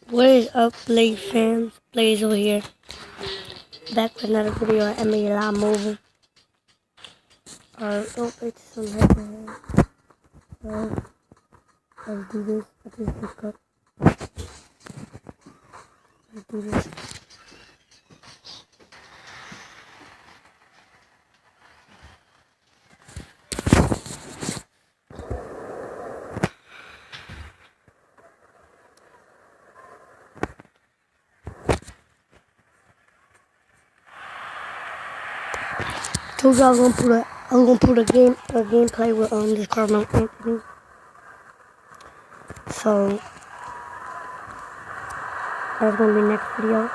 What is up, Blaze fans? Blaze over here. Back with another video on MALI Mobile. Don't wait some head to head. Let's do this. I just pick up. Let's do this. Told you I was gonna put a gameplay with this Cardinal Anthony. So that's gonna be next video.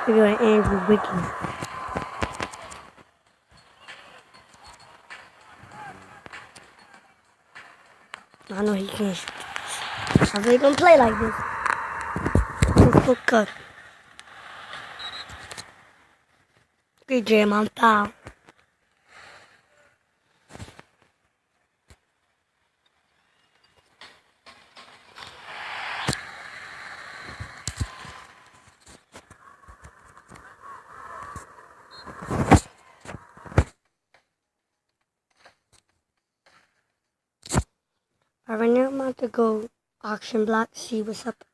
Video on Andrew Wiki. I know he can't shoot this. I really don't play like this. Let's go cut. Good jam on foul. Right now I'm about to go auction block, see what's up.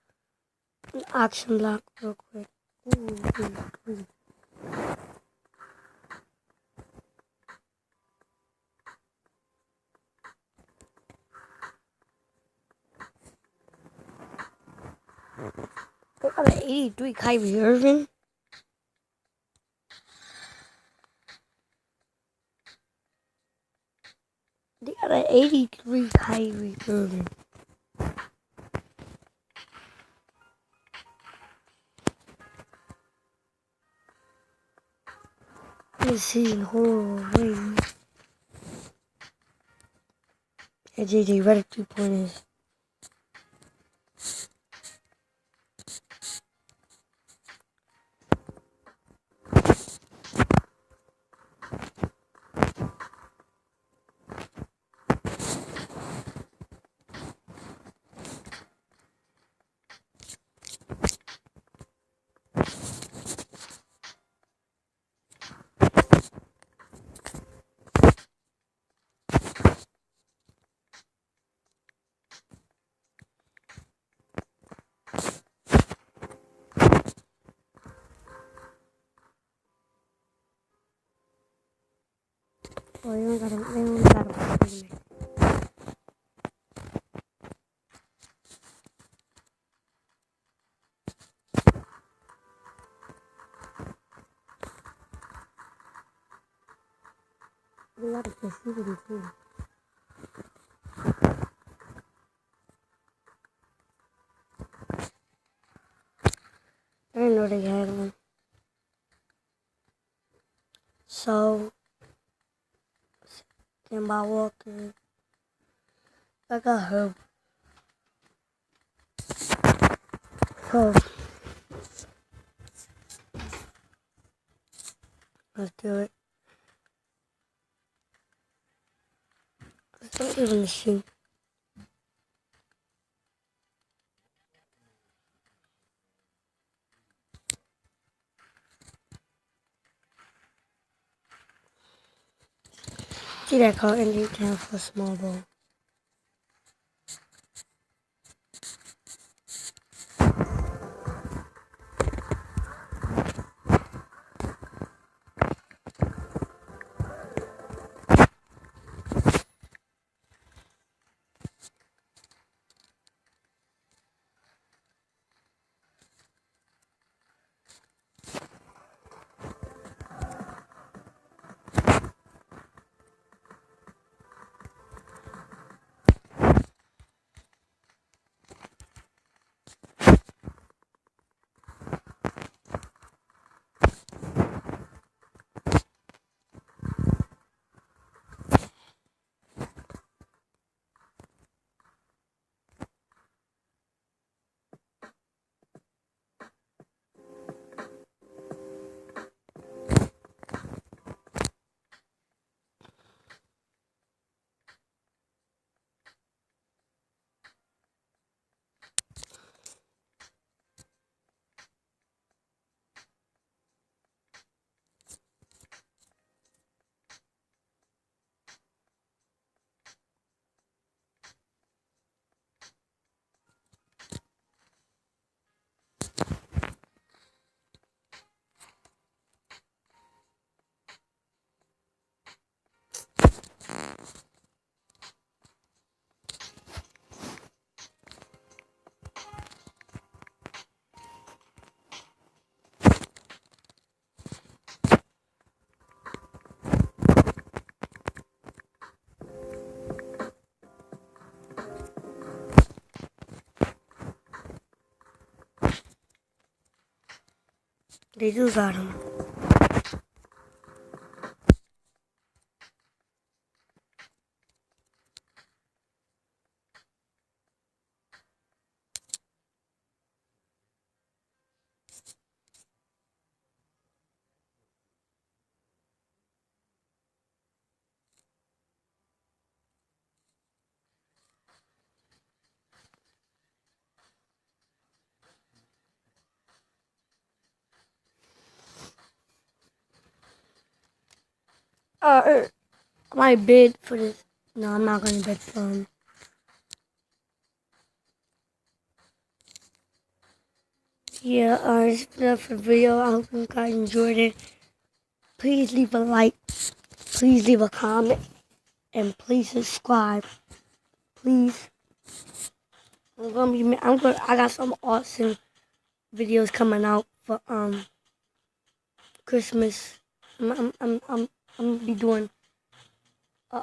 Auction block real quick. Ooh. They got an 83 Kyrie Irving. They got an 83 Kyrie Irving. Let's see. Hold on, wait. Yeah, JJ Redick 2-pointers. Oh, they don't got a They got a facility too. I didn't know they had one. So, Kemba Walker. I got her. So, let's do it. Let's not even shoot. See that call Indian town for a small ball. They do got them. I might bid for this. No, I'm not gonna bid for him. Yeah, this is enough for the video. I hope you guys enjoyed it. Please leave a like. Please leave a comment. And please subscribe. Please. I got some awesome videos coming out for Christmas. I'm gonna be doing a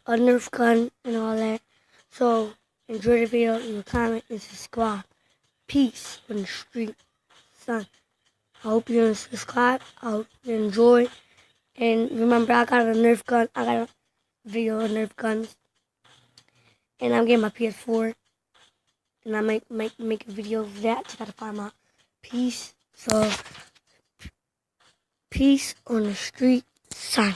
Nerf gun and all that. So enjoy the video, leave a comment, and subscribe. Peace on the street, son. I hope you subscribe. I hope you enjoy. And remember, I got a Nerf gun. I got a video of Nerf guns. And I'm getting my PS4. And I might make a video of that. Just gotta find my piece. So, peace on the street, son.